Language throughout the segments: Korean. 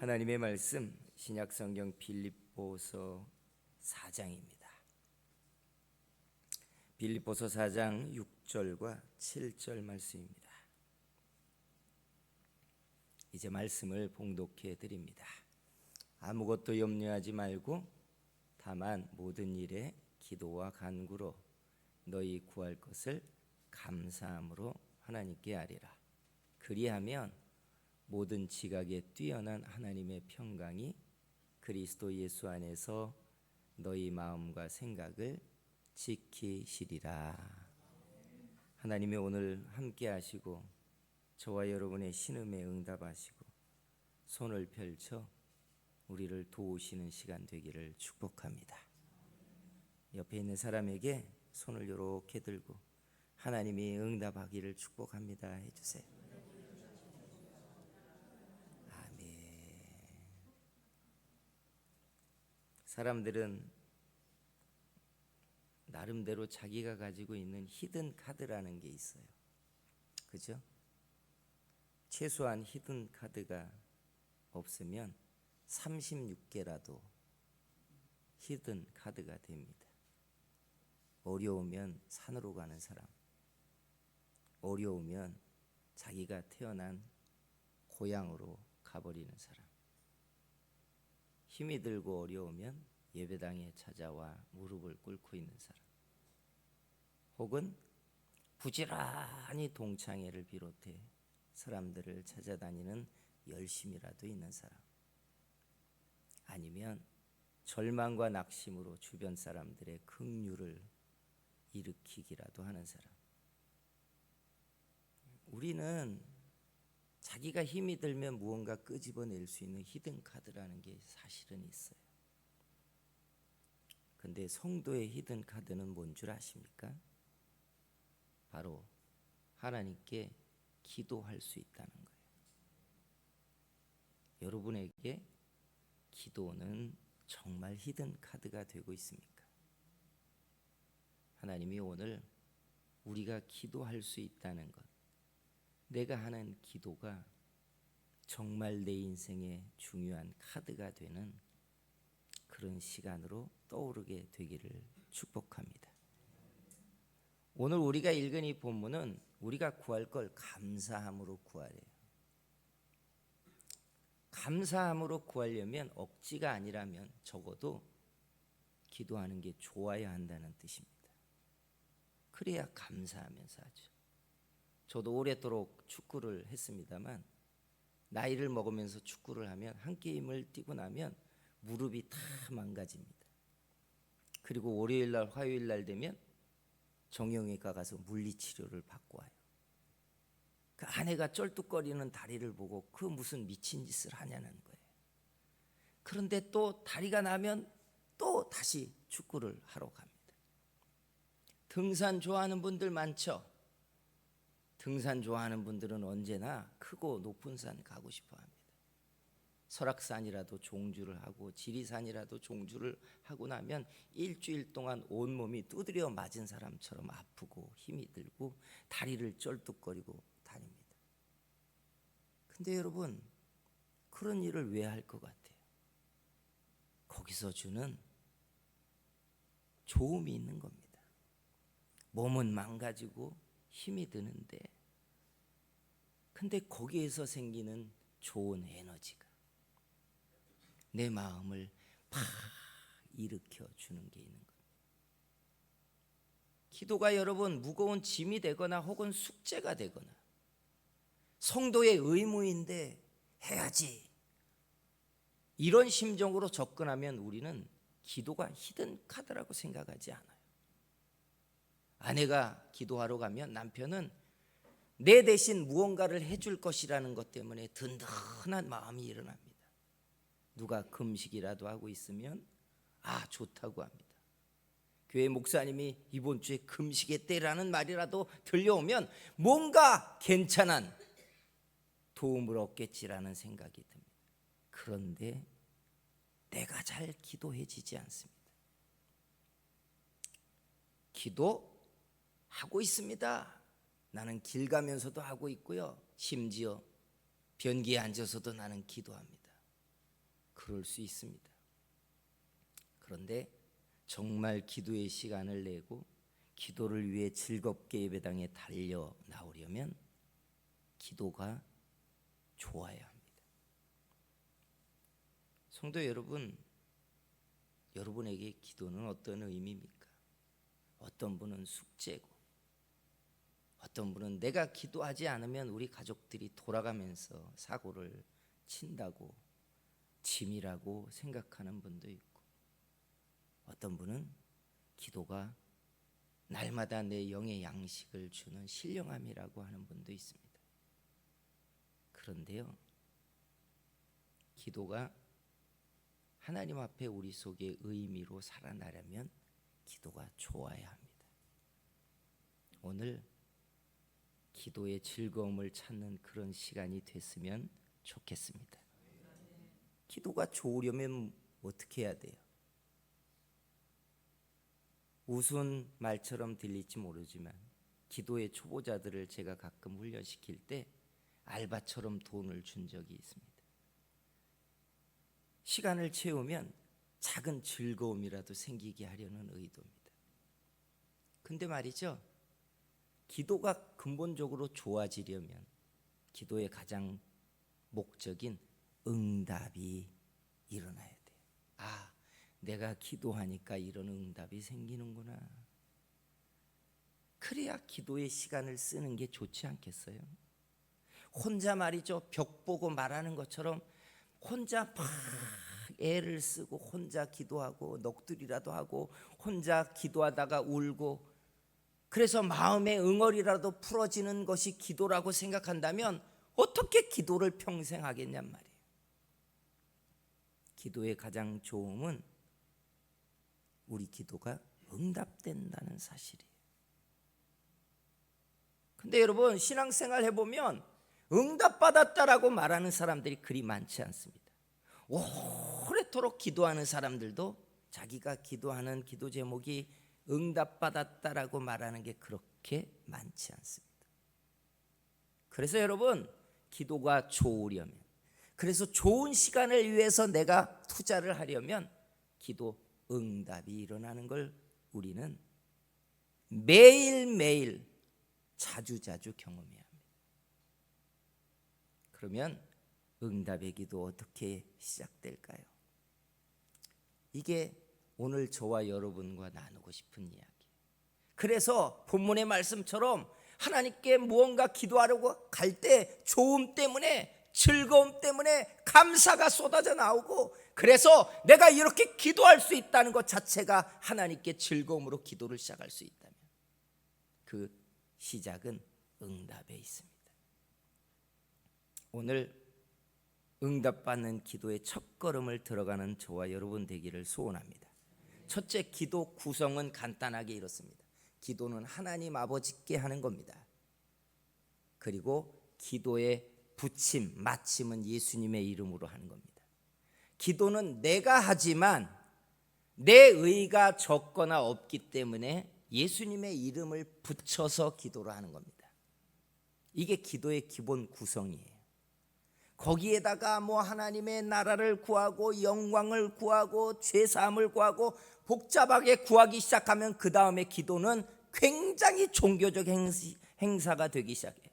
하나님의 말씀 신약성경 빌립보서 4장입니다. 빌립보서 4장 6절과 7절 말씀입니다. 이제 말씀을 봉독해 드립니다. 아무것도 염려하지 말고 다만 모든 일에 기도와 간구로 너희 구할 것을 감사함으로 하나님께 아뢰라. 그리하면 모든 지각에 뛰어난 하나님의 평강이 그리스도 예수 안에서 너희 마음과 생각을 지키시리라. 하나님이 오늘 함께 하시고 저와 여러분의 신음에 응답하시고 손을 펼쳐 우리를 도우시는 시간 되기를 축복합니다. 옆에 있는 사람에게 손을 이렇게 들고 하나님이 응답하기를 축복합니다 해주세요. 사람들은 나름대로 자기가 가지고 있는 히든 카드라는 게 있어요. 그죠? 최소한 히든 카드가 없으면 36개라도 히든 카드가 됩니다. 어려우면 산으로 가는 사람, 어려우면 자기가 태어난 고향으로 가버리는 사람, 힘이 들고 어려우면 예배당에 찾아와 무릎을 꿇고 있는 사람, 혹은 부지런히 동창회를 비롯해 사람들을 찾아다니는 열심이라도 있는 사람, 아니면 절망과 낙심으로 주변 사람들의 긍휼을 일으키기라도 하는 사람. 우리는 자기가 힘이 들면 무언가 끄집어낼 수 있는 히든 카드라는 게 사실은 있어요. 근데 성도의 히든 카드는 뭔 줄 아십니까? 바로 하나님께 기도할 수 있다는 거예요. 여러분에게 기도는 정말 히든 카드가 되고 있습니까? 하나님이 오늘 우리가 기도할 수 있다는 것, 내가 하는 기도가 정말 내 인생의 중요한 카드가 되는 그런 시간으로 떠오르게 되기를 축복합니다. 오늘 우리가 읽은 이 본문은 우리가 구할 걸 감사함으로 구하래요. 감사함으로 구하려면 억지가 아니라면 적어도 기도하는 게 좋아야 한다는 뜻입니다. 그래야 감사하면서 하죠. 저도 오랫도록 축구를 했습니다만 나이를 먹으면서 축구를 하면 한 게임을 뛰고 나면 무릎이 다 망가집니다. 그리고 월요일날 화요일날 되면 정형외과 가서 물리치료를 받고 와요. 그 아내가 쩔뚝거리는 다리를 보고 그 무슨 미친 짓을 하냐는 거예요. 그런데 또 다리가 나면 또 다시 축구를 하러 갑니다. 등산 좋아하는 분들 많죠? 등산 좋아하는 분들은 언제나 크고 높은 산 가고 싶어 합니다. 설악산이라도 종주를 하고 지리산이라도 종주를 하고 나면 일주일 동안 온몸이 두드려 맞은 사람처럼 아프고 힘이 들고 다리를 쩔뚝거리고 다닙니다. 근데 여러분, 그런 일을 왜 할 것 같아요? 거기서 주는 좋음이 있는 겁니다. 몸은 망가지고 힘이 드는데, 근데 거기에서 생기는 좋은 에너지가 내 마음을 팍 일으켜 주는 게 있는 겁니다. 기도가 여러분 무거운 짐이 되거나 혹은 숙제가 되거나 성도의 의무인데 해야지, 이런 심정으로 접근하면 우리는 기도가 히든 카드라고 생각하지 않아요. 아내가 기도하러 가면 남편은 내 대신 무언가를 해줄 것이라는 것 때문에 든든한 마음이 일어납니다. 누가 금식이라도 하고 있으면 좋다고 합니다. 교회 목사님이 이번 주에 금식의 때라는 말이라도 들려오면 뭔가 괜찮은 도움을 얻겠지라는 생각이 듭니다. 그런데 내가 잘 기도해지지 않습니다. 기도하고 있습니다. 나는 길 가면서도 하고 있고요. 심지어 변기에 앉아서도 나는 기도합니다. 그럴 수 있습니다. 그런데 정말 기도의 시간을 내고 기도를 위해 즐겁게 예배당에 달려 나오려면 기도가 좋아야 합니다. 성도 여러분, 여러분에게 기도는 어떤 의미입니까? 어떤 분은 숙제고, 어떤 분은 내가 기도하지 않으면 우리 가족들이 돌아가면서 사고를 친다고 짐이라고 생각하는 분도 있고, 어떤 분은 기도가 날마다 내 영의 양식을 주는 신령함이라고 하는 분도 있습니다. 그런데요, 기도가 하나님 앞에 우리 속에 의미로 살아나려면 기도가 좋아야 합니다. 오늘 기도의 즐거움을 찾는 그런 시간이 됐으면 좋겠습니다. 기도가 좋으려면 어떻게 해야 돼요? 우스운 말처럼 들릴지 모르지만 기도의 초보자들을 제가 가끔 훈련시킬 때 알바처럼 돈을 준 적이 있습니다. 시간을 채우면 작은 즐거움이라도 생기게 하려는 의도입니다. 근데 말이죠, 기도가 근본적으로 좋아지려면 기도의 가장 목적인 응답이 일어나야 돼요. 아, 내가 기도하니까 이런 응답이 생기는구나. 그래야 기도의 시간을 쓰는 게 좋지 않겠어요? 혼자 말이죠, 벽 보고 말하는 것처럼 혼자 막 애를 쓰고 혼자 기도하고 넋두리라도 하고 혼자 기도하다가 울고, 그래서 마음의 응어리라도 풀어지는 것이 기도라고 생각한다면 어떻게 기도를 평생 하겠냔 말이에요. 기도의 가장 좋음은 우리 기도가 응답된다는 사실이에요. 근데 여러분, 신앙생활 해보면 응답받았다라고 말하는 사람들이 그리 많지 않습니다. 오래도록 기도하는 사람들도 자기가 기도하는 기도 제목이 응답받았다라고 말하는 게 그렇게 많지 않습니다. 그래서 여러분, 기도가 좋으려면, 그래서 좋은 시간을 위해서 내가 투자를 하려면 기도 응답이 일어나는 걸 우리는 매일매일 자주자주 경험해야 합니다. 그러면 응답의 기도 어떻게 시작될까요? 이게 오늘 저와 여러분과 나누고 싶은 이야기. 그래서 본문의 말씀처럼 하나님께 무언가 기도하려고 갈 때 좋음 때문에, 즐거움 때문에 감사가 쏟아져 나오고, 그래서 내가 이렇게 기도할 수 있다는 것 자체가 하나님께 즐거움으로 기도를 시작할 수 있다면 그 시작은 응답에 있습니다. 오늘 응답받는 기도의 첫걸음을 들어가는 저와 여러분 되기를 소원합니다. 첫째, 기도 구성은 간단하게 이렇습니다. 기도는 하나님 아버지께 하는 겁니다. 그리고 기도의 붙임, 마침은 예수님의 이름으로 하는 겁니다. 기도는 내가 하지만 내 의가 적거나 없기 때문에 예수님의 이름을 붙여서 기도를 하는 겁니다. 이게 기도의 기본 구성이에요. 거기에다가 하나님의 나라를 구하고 영광을 구하고 죄사함을 구하고 복잡하게 구하기 시작하면 그 다음에 기도는 굉장히 종교적 행사가 되기 시작해요.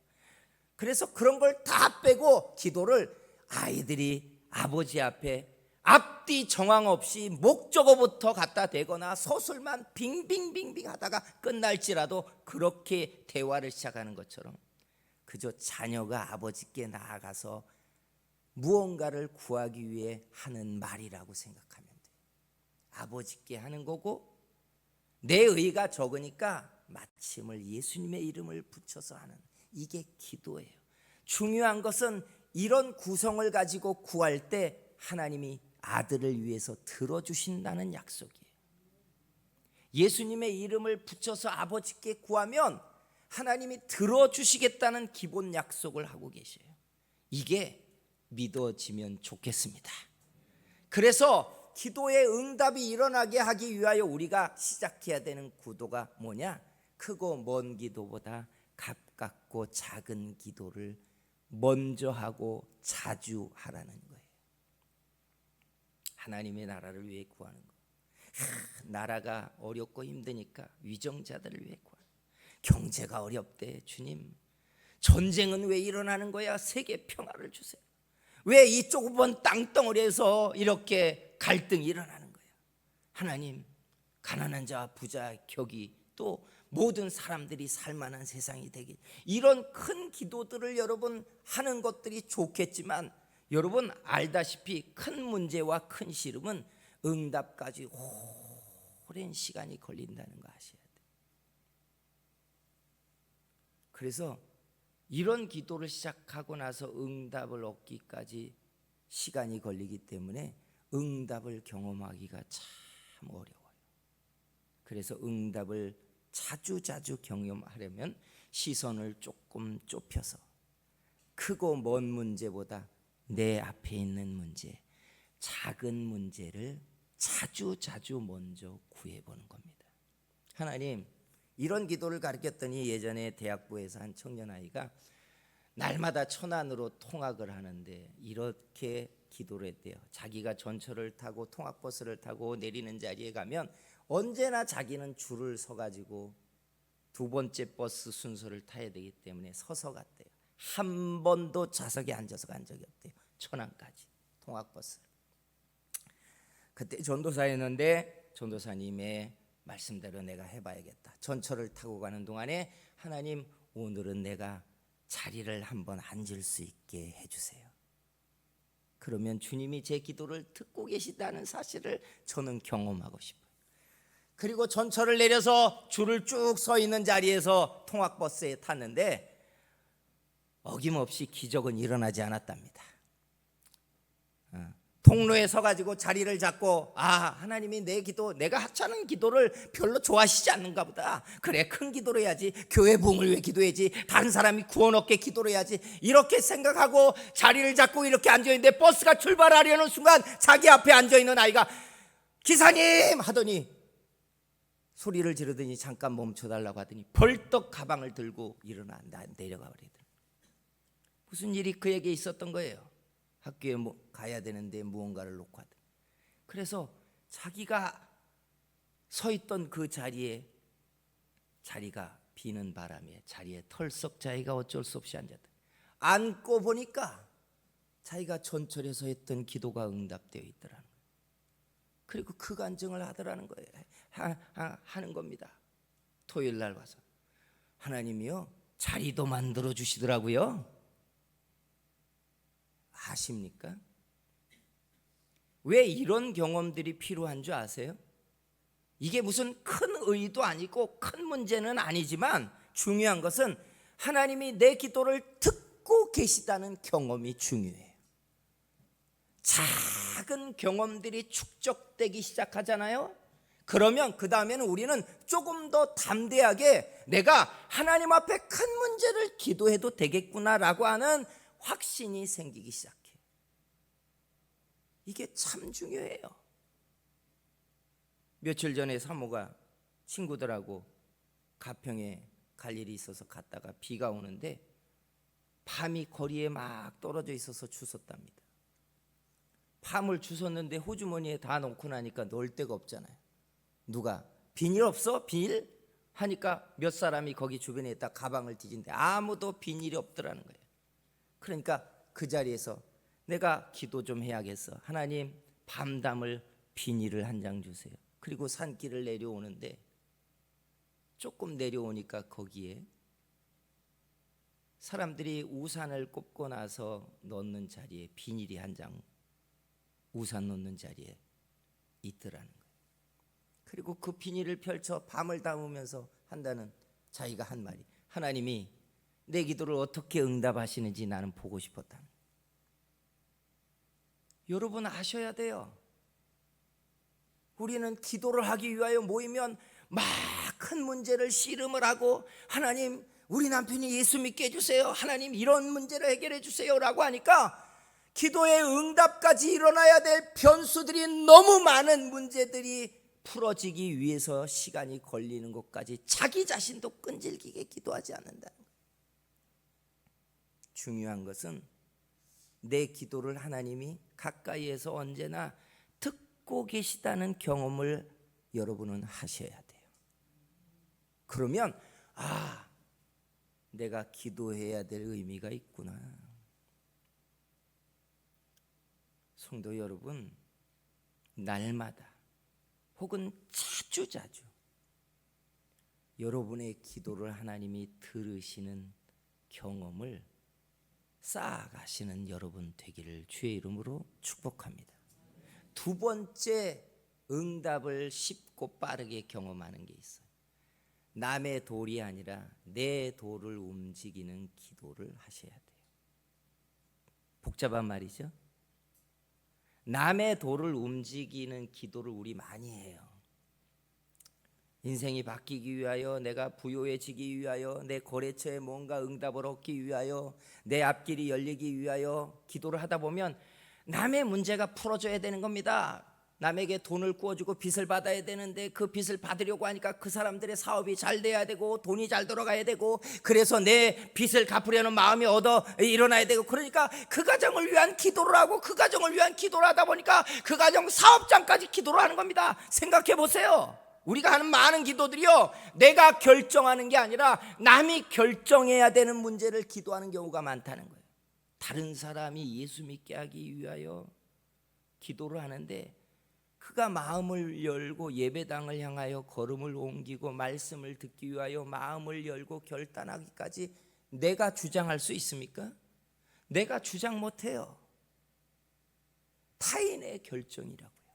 그래서 그런 걸 다 빼고 기도를 아이들이 아버지 앞에 앞뒤 정황 없이 목적어부터 갖다 대거나 서술만 빙빙빙빙 하다가 끝날지라도 그렇게 대화를 시작하는 것처럼 그저 자녀가 아버지께 나아가서 무언가를 구하기 위해 하는 말이라고 생각하면 돼요. 아버지께 하는 거고 내 의가 적으니까 마침을 예수님의 이름을 붙여서 하는, 이게 기도예요. 중요한 것은 이런 구성을 가지고 구할 때 하나님이 아들을 위해서 들어주신다는 약속이에요. 예수님의 이름을 붙여서 아버지께 구하면 하나님이 들어주시겠다는 기본 약속을 하고 계셔요. 이게 믿어지면 좋겠습니다. 그래서 기도의 응답이 일어나게 하기 위하여 우리가 시작해야 되는 구도가 뭐냐? 크고 먼 기도보다 가깝고 작은 기도를 먼저 하고 자주 하라는 거예요. 하나님의 나라를 위해 구하는 거. 나라가 어렵고 힘드니까 위정자들을 위해 구하는 거. 경제가 어렵대. 주님, 전쟁은 왜 일어나는 거야? 세계 평화를 주세요. 왜 이 좁은 땅덩어리에서 이렇게 갈등이 일어나는 거야? 하나님, 가난한 자와 부자 격이 또 모든 사람들이 살만한 세상이 되길. 이런 큰 기도들을 여러분 하는 것들이 좋겠지만 여러분 알다시피 큰 문제와 큰 시름은 응답까지 오랜 시간이 걸린다는 거 아셔야 돼요. 그래서 이런 기도를 시작하고 나서 응답을 얻기까지 시간이 걸리기 때문에 응답을 경험하기가 참 어려워요. 그래서 응답을 자주 경험하려면 시선을 조금 좁혀서 크고 먼 문제보다 내 앞에 있는 문제, 작은 문제를 자주 먼저 구해보는 겁니다. 하나님, 이런 기도를 가르쳤더니 예전에 대학부에서 한 청년 아이가 날마다 천안으로 통학을 하는데 이렇게 기도를 했대요. 자기가 전철을 타고 통학버스를 타고 내리는 자리에 가면 언제나 자기는 줄을 서가지고 두 번째 버스 순서를 타야 되기 때문에 서서 갔대요. 한 번도 좌석에 앉아서 간 적이 없대요. 천안까지 통학버스. 그때 전도사였는데 전도사님의 말씀대로 내가 해봐야겠다. 전철을 타고 가는 동안에 하나님, 오늘은 내가 자리를 한번 앉을 수 있게 해주세요. 그러면 주님이 제 기도를 듣고 계시다는 사실을 저는 경험하고 싶어요. 그리고 전철을 내려서 줄을 쭉 서 있는 자리에서 통학버스에 탔는데 어김없이 기적은 일어나지 않았답니다. 통로에 서가지고 자리를 잡고 하나님이 내 기도, 내가 하찮은 기도를 별로 좋아하시지 않는가 보다. 그래, 큰 기도를 해야지. 교회 부흥을 위해 기도해야지. 다른 사람이 구원 얻게 기도를 해야지. 이렇게 생각하고 자리를 잡고 이렇게 앉아있는데 버스가 출발하려는 순간 자기 앞에 앉아있는 아이가 기사님 하더니 소리를 지르더니 잠깐 멈춰달라고 하더니 벌떡 가방을 들고 일어나 내려가 버리더니 무슨 일이 그에게 있었던 거예요. 학교에 가야 되는데 무언가를 놓고 하더니. 그래서 자기가 서 있던 그 자리에 자리가 비는 바람에 자리에 털썩 자기가 어쩔 수 없이 앉았다. 앉고 보니까 자기가 전철에서 했던 기도가 응답되어 있더라는 거예요. 그리고 그 간증을 하더라는 거예요. 하는 겁니다. 토요일 날 와서 하나님이요 자리도 만들어 주시더라고요. 아십니까? 왜 이런 경험들이 필요한 줄 아세요? 이게 무슨 큰 의도 아니고 큰 문제는 아니지만 중요한 것은 하나님이 내 기도를 듣고 계시다는 경험이 중요해요. 작은 경험들이 축적되기 시작하잖아요. 그러면 그 다음에는 우리는 조금 더 담대하게 내가 하나님 앞에 큰 문제를 기도해도 되겠구나라고 하는 확신이 생기기 시작해. 이게 참 중요해요. 며칠 전에 사모가 친구들하고 가평에 갈 일이 있어서 갔다가 비가 오는데 밤이 거리에 막 떨어져 있어서 주웠답니다. 밤을 주웠는데 호주머니에 다 넣고 나니까 넣을 데가 없잖아요. 누가 비닐 없어? 비닐? 하니까 몇 사람이 거기 주변에 있다 가방을 뒤진데 아무도 비닐이 없더라는 거예요. 그러니까 그 자리에서 내가 기도 좀 해야겠어. 하나님, 밤 담을 비닐을 한 장 주세요. 그리고 산길을 내려오는데 조금 내려오니까 거기에 사람들이 우산을 꼽고 나서 넣는 자리에 비닐이 한 장 우산 넣는 자리에 있더라는 거예요. 그리고 그 비닐을 펼쳐 밤을 담으면서 한다는 자기가 한 말이 하나님이 내 기도를 어떻게 응답하시는지 나는 보고 싶었다. 여러분 아셔야 돼요. 우리는 기도를 하기 위하여 모이면 막 큰 문제를 씨름을 하고 하나님 우리 남편이 예수 믿게 해주세요. 하나님 이런 문제를 해결해 주세요 라고 하니까 기도의 응답까지 일어나야 될 변수들이 너무 많은 문제들이 풀어지기 위해서 시간이 걸리는 것까지 자기 자신도 끈질기게 기도하지 않는다는 거예요. 중요한 것은 내 기도를 하나님이 가까이에서 언제나 듣고 듣고 계시다는 경험을 여러분은 하셔야 돼요. 그러면 내가 기도해야 될 의미가 있구나. 성도 여러분, 날마다 혹은 자주 여러분의 기도를 하나님이 들으시는 경험을 쌓아가시는 여러분 되기를 주의 이름으로 축복합니다. 두 번째, 응답을 쉽고 빠르게 경험하는 게 있어요. 남의 돌이 아니라 내 돌을 움직이는 기도를 하셔야 돼요. 복잡한 말이죠. 남의 돌을 움직이는 기도를 우리 많이 해요. 인생이 바뀌기 위하여, 내가 부유해지기 위하여, 내 거래처에 뭔가 응답을 얻기 위하여, 내 앞길이 열리기 위하여 기도를 하다 보면 남의 문제가 풀어져야 되는 겁니다. 남에게 돈을 구워주고 빚을 받아야 되는데 그 빚을 받으려고 하니까 그 사람들의 사업이 잘 돼야 되고 돈이 잘 돌아가야 되고, 그래서 내 빚을 갚으려는 마음이 일어나야 되고, 그러니까 그 가정을 위한 기도를 하고 그 가정을 위한 기도를 하다 보니까 그 가정 사업장까지 기도를 하는 겁니다. 생각해 보세요. 우리가 하는 많은 기도들이요, 내가 결정하는 게 아니라 남이 결정해야 되는 문제를 기도하는 경우가 많다는 거예요. 다른 사람이 예수 믿게 하기 위하여 기도를 하는데 그가 마음을 열고 예배당을 향하여 걸음을 옮기고 말씀을 듣기 위하여 마음을 열고 결단하기까지 내가 주장할 수 있습니까? 내가 주장 못해요. 타인의 결정이라고요.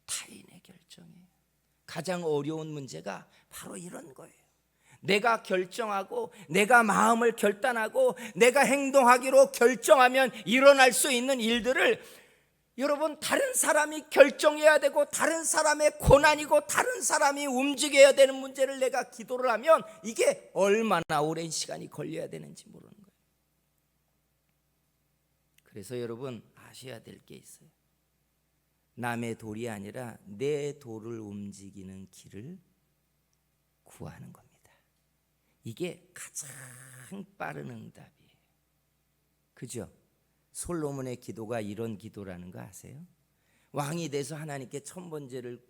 타인의 결정이에요. 가장 어려운 문제가 바로 이런 거예요. 내가 결정하고 내가 마음을 결단하고 내가 행동하기로 결정하면 일어날 수 있는 일들을, 여러분, 다른 사람이 결정해야 되고 다른 사람의 고난이고 다른 사람이 움직여야 되는 문제를 내가 기도를 하면 이게 얼마나 오랜 시간이 걸려야 되는지 모르는 거예요. 그래서 여러분 아셔야 될 게 있어요. 남의 돌이 아니라 내 돌을 움직이는 길을 구하는 겁니다. 이게 가장 빠른 응답이에요. 그죠? 솔로몬의 기도가 이런 기도라는 거 아세요? 왕이 돼서 하나님께 천번제를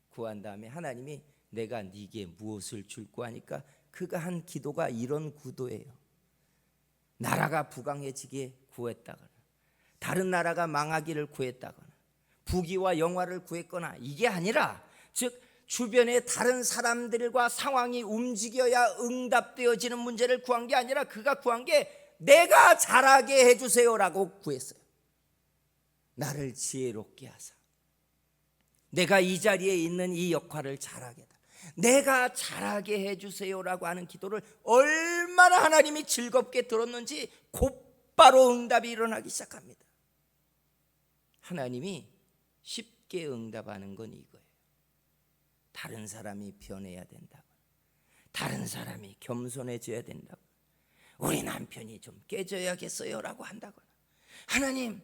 구한 다음에 하나님이 내가 네게 무엇을 줄까 하니까 그가 한 기도가 이런 구도예요. 나라가 부강해지게 구했다거나, 다른 나라가 망하기를 구했다거나, 부귀와 영화를 구했거나, 이게 아니라, 즉 주변의 다른 사람들과 상황이 움직여야 응답되어지는 문제를 구한 게 아니라 그가 구한 게 내가 잘하게 해주세요라고 구했어요. 나를 지혜롭게 하사 내가 이 자리에 있는 이 역할을 잘하게 해달라, 내가 잘하게 해주세요라고 하는 기도를 얼마나 하나님이 즐겁게 들었는지 곧바로 응답이 일어나기 시작합니다. 하나님이 쉽게 응답하는 건 이거예요. 다른 사람이 변해야 된다고, 다른 사람이 겸손해져야 된다고, 우리 남편이 좀 깨져야겠어요 라고 한다거나, 하나님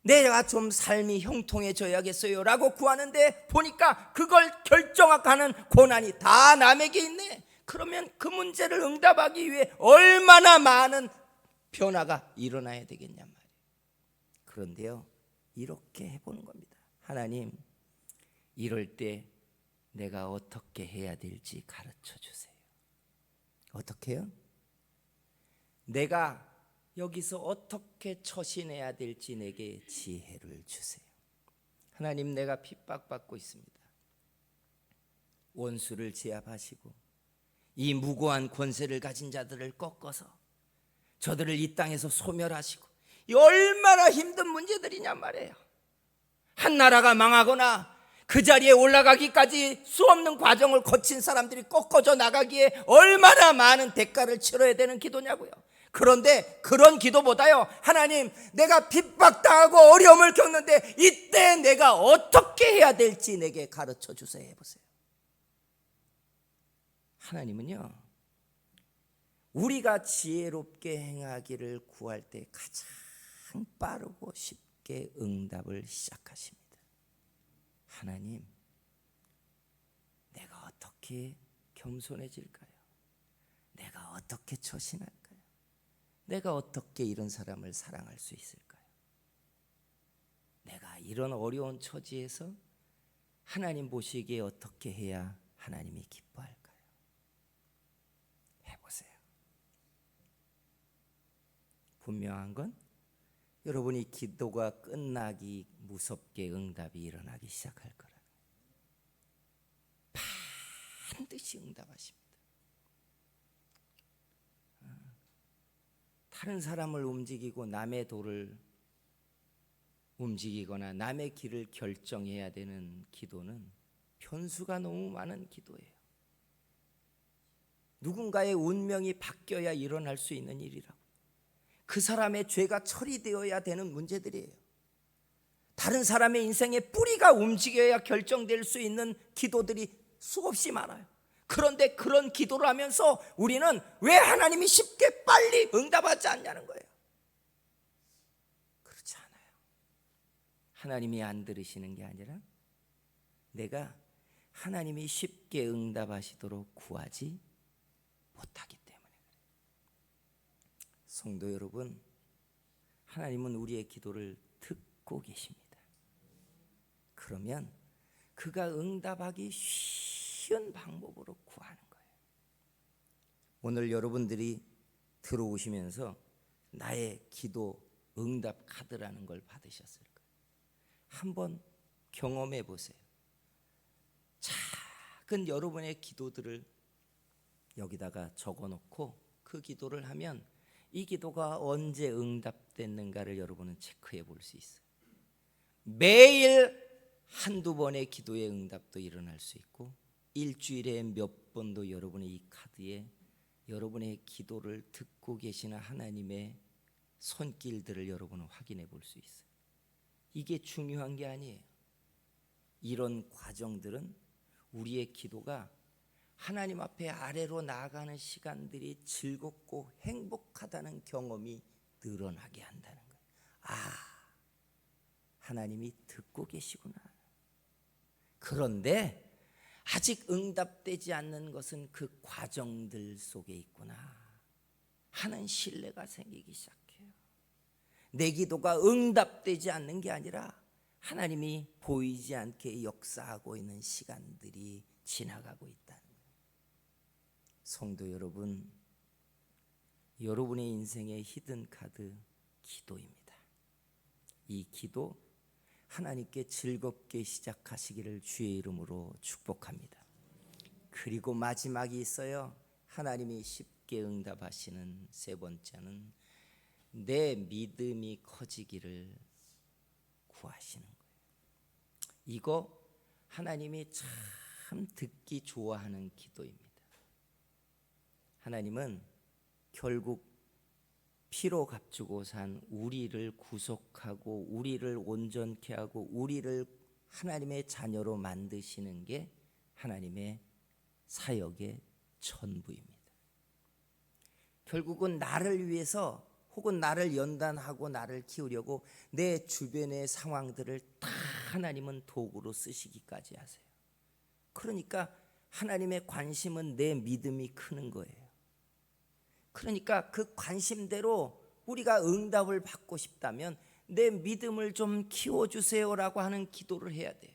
내가 좀 삶이 형통해져야겠어요 라고 구하는데 보니까 그걸 결정하는 고난이 다 남에게 있네. 그러면 그 문제를 응답하기 위해 얼마나 많은 변화가 일어나야 되겠냐 말이에요. 그런데요, 이렇게 해보는 겁니다. 하나님, 이럴 때 내가 어떻게 해야 될지 가르쳐 주세요. 어떻게 해요? 내가 여기서 어떻게 처신해야 될지 내게 지혜를 주세요. 하나님, 내가 핍박받고 있습니다. 원수를 제압하시고 이 무고한 권세를 가진 자들을 꺾어서 저들을 이 땅에서 소멸하시고, 이 얼마나 힘든 문제들이냔 말이에요. 한 나라가 망하거나 그 자리에 올라가기까지 수없는 과정을 거친 사람들이 꺾어져 나가기에 얼마나 많은 대가를 치러야 되는 기도냐고요. 그런데 그런 기도보다요, 하나님 내가 핍박당하고 어려움을 겪는데 이때 내가 어떻게 해야 될지 내게 가르쳐 주세요 해보세요. 하나님은요, 우리가 지혜롭게 행하기를 구할 때 가장 빠르고 쉽게 응답을 시작하십니다. 하나님, 내가 어떻게 겸손해질까요? 내가 어떻게 처신할까요? 내가 어떻게 이런 사람을 사랑할 수 있을까요? 내가 이런 어려운 처지에서 하나님 보시기에 어떻게 해야 하나님이 기뻐할까요? 해보세요. 분명한 건 여러분이 기도가 끝나기 무섭게 응답이 일어나기 시작할 거라. 반드시 응답하십니다. 다른 사람을 움직이고 남의 도를 움직이거나 남의 길을 결정해야 되는 기도는 변수가 너무 많은 기도예요. 누군가의 운명이 바뀌어야 일어날 수 있는 일이라고. 그 사람의 죄가 처리되어야 되는 문제들이에요. 다른 사람의 인생의 뿌리가 움직여야 결정될 수 있는 기도들이 수없이 많아요. 그런데 그런 기도를 하면서 우리는 왜 하나님이 쉽게 빨리 응답하지 않냐는 거예요. 그렇지 않아요. 하나님이 안 들으시는 게 아니라 내가 하나님이 쉽게 응답하시도록 구하지 못하기 때문에 그래요. 성도 여러분, 하나님은 우리의 기도를 듣고 계십니다. 그러면 그가 응답하기 쉬운 방법으로 구하는 거예요. 오늘 여러분들이 들어오시면서 나의 기도 응답 카드라는 걸 받으셨을 거예요. 한번 경험해 보세요. 작은 여러분의 기도들을 여기다가 적어놓고 그 기도를 하면 이 기도가 언제 응답됐는가를 여러분은 체크해 볼 수 있어요. 매일 한두 번의 기도의 응답도 일어날 수 있고 일주일에 몇 번도 여러분의 이 카드에 여러분의 기도를 듣고 계시는 하나님의 손길들을 여러분은 확인해 볼 수 있어요. 이게 중요한 게 아니에요. 이런 과정들은 우리의 기도가 하나님 앞에 아래로 나아가는 시간들이 즐겁고 행복하다는 경험이 늘어나게 한다는 거예요. 아, 하나님이 듣고 계시구나. 그런데 아직 응답되지 않는 것은 그 과정들 속에 있구나 하는 신뢰가 생기기 시작해요. 내 기도가 응답되지 않는 게 아니라 하나님이 보이지 않게 역사하고 있는 시간들이 지나가고 있다는 거예요. 성도 여러분, 여러분의 인생의 히든 카드 기도입니다. 이 기도 하나님께 즐겁게 시작하시기를 주의 이름으로 축복합니다. 그리고 마지막이 있어요. 하나님이 쉽게 응답하시는 세 번째는 내 믿음이 커지기를 구하시는 거예요. 이거 하나님이 참 듣기 좋아하는 기도입니다. 하나님은 결국 피로 값주고 산 우리를 구속하고 우리를 온전케 하고 우리를 하나님의 자녀로 만드시는 게 하나님의 사역의 전부입니다. 결국은 나를 위해서 혹은 나를 연단하고 나를 키우려고 내 주변의 상황들을 다 하나님은 도구로 쓰시기까지 하세요. 그러니까 하나님의 관심은 내 믿음이 크는 거예요. 그러니까 그 관심대로 우리가 응답을 받고 싶다면 내 믿음을 좀 키워주세요라고 하는 기도를 해야 돼요.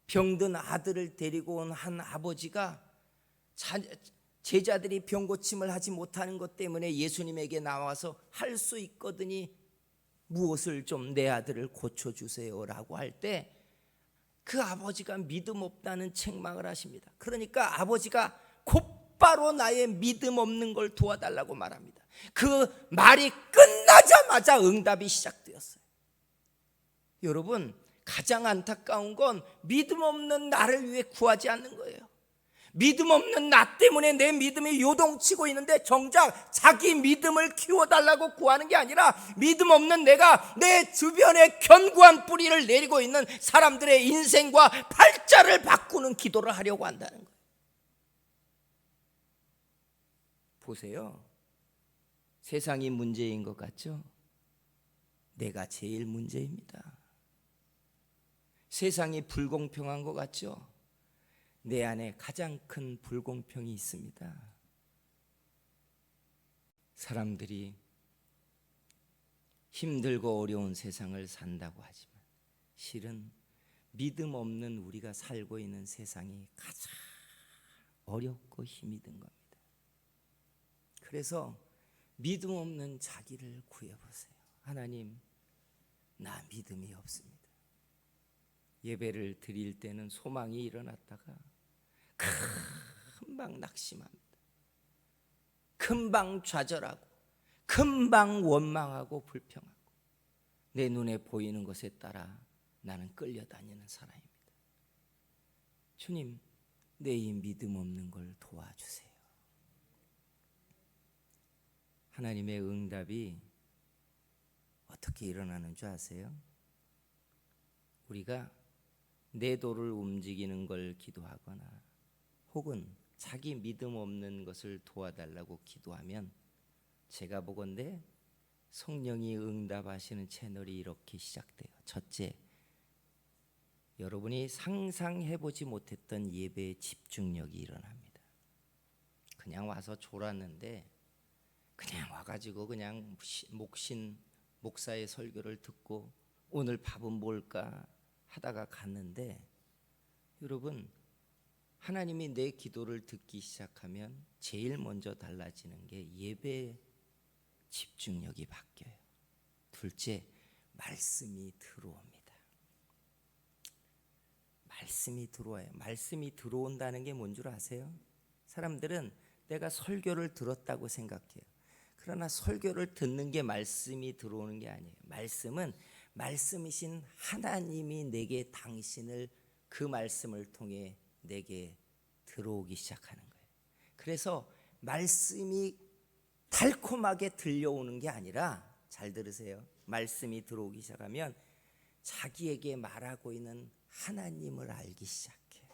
병든 아들을 데리고 온 한 아버지가 제자들이 병 고침을 하지 못하는 것 때문에 예수님에게 나와서 할 수 있거든이 무엇을 좀 내 아들을 고쳐주세요라고 할 때 그 아버지가 믿음 없다는 책망을 하십니다. 그러니까 아버지가 곧바로 나의 믿음 없는 걸 도와달라고 말합니다. 그 말이 끝나자마자 응답이 시작되었어요. 여러분, 가장 안타까운 건 믿음 없는 나를 위해 구하지 않는 거예요. 믿음 없는 나 때문에 내 믿음이 요동치고 있는데 정작 자기 믿음을 키워달라고 구하는 게 아니라 믿음 없는 내가 내 주변에 견고한 뿌리를 내리고 있는 사람들의 인생과 팔자를 바꾸는 기도를 하려고 한다는 거예요. 보세요. 세상이 문제인 것 같죠? 내가 제일 문제입니다. 세상이 불공평한 것 같죠? 내 안에 가장 큰 불공평이 있습니다. 사람들이 힘들고 어려운 세상을 산다고 하지만 실은 믿음 없는 우리가 살고 있는 세상이 가장 어렵고 힘이 든 겁니다. 그래서 믿음 없는 자기를 구해보세요. 하나님, 나 믿음이 없습니다. 예배를 드릴 때는 소망이 일어났다가 금방 낙심합니다. 금방 좌절하고 금방 원망하고 불평하고 내 눈에 보이는 것에 따라 나는 끌려다니는 사람입니다. 주님, 내 이 믿음 없는 걸 도와주세요. 하나님의 응답이 어떻게 일어나는 줄 아세요? 우리가 내도를 움직이는 걸 기도하거나 혹은 자기 믿음 없는 것을 도와달라고 기도하면 제가 보건대 성령이 응답하시는 채널이 이렇게 시작돼요. 첫째, 여러분이 상상해보지 못했던 예배의 집중력이 일어납니다. 그냥 와서 졸았는데 그냥 와가지고 그냥 목사의 설교를 듣고 오늘 밥은 뭘까 하다가 갔는데, 여러분, 하나님이 내 기도를 듣기 시작하면 제일 먼저 달라지는 게 예배 집중력이 바뀌어요. 둘째, 말씀이 들어옵니다. 말씀이 들어와요. 말씀이 들어온다는 게 뭔 줄 아세요? 사람들은 내가 설교를 들었다고 생각해요. 그러나 설교를 듣는 게 말씀이 들어오는 게 아니에요. 말씀은 말씀이신 하나님이 내게 당신을 그 말씀을 통해 내게 들어오기 시작하는 거예요. 그래서 말씀이 달콤하게 들려오는 게 아니라, 잘 들으세요. 말씀이 들어오기 시작하면 자기에게 말하고 있는 하나님을 알기 시작해요.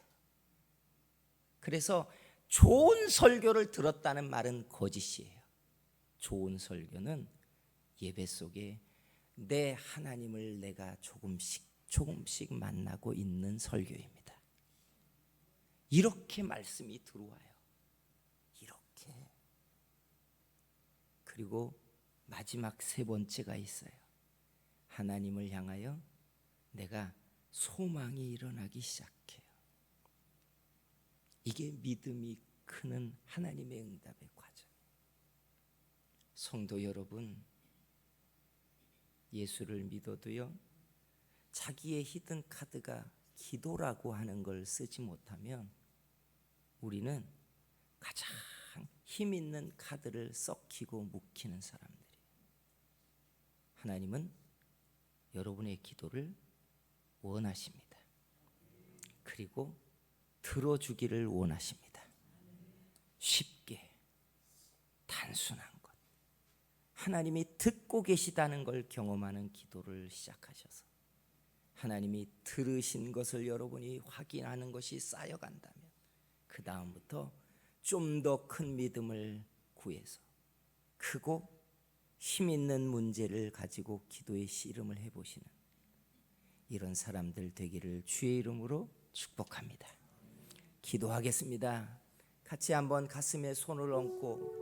그래서 좋은 설교를 들었다는 말은 거짓이에요. 좋은 설교는 예배 속에 내 하나님을 내가 조금씩 만나고 있는 설교입니다. 이렇게 말씀이 들어와요. 이렇게. 그리고 마지막 세 번째가 있어요. 하나님을 향하여 내가 소망이 일어나기 시작해요. 이게 믿음이 크는 하나님의 응답의 과정이에요. 성도 여러분, 예수를 믿어도요, 자기의 히든 카드가 기도라고 하는 걸 쓰지 못하면 우리는 가장 힘 있는 카드를 썩히고 묵히는 사람들이에요. 하나님은 여러분의 기도를 원하십니다. 그리고 들어주기를 원하십니다. 쉽게, 단순한 것, 하나님이 듣고 계시다는 걸 경험하는 기도를 시작하셔서 하나님이 들으신 것을 여러분이 확인하는 것이 쌓여간다면 그 다음부터 좀 더 큰 믿음을 구해서 크고 힘 있는 문제를 가지고 기도의 씨름을 해보시는 이런 사람들 되기를 주의 이름으로 축복합니다. 기도하겠습니다. 같이 한번 가슴에 손을 얹고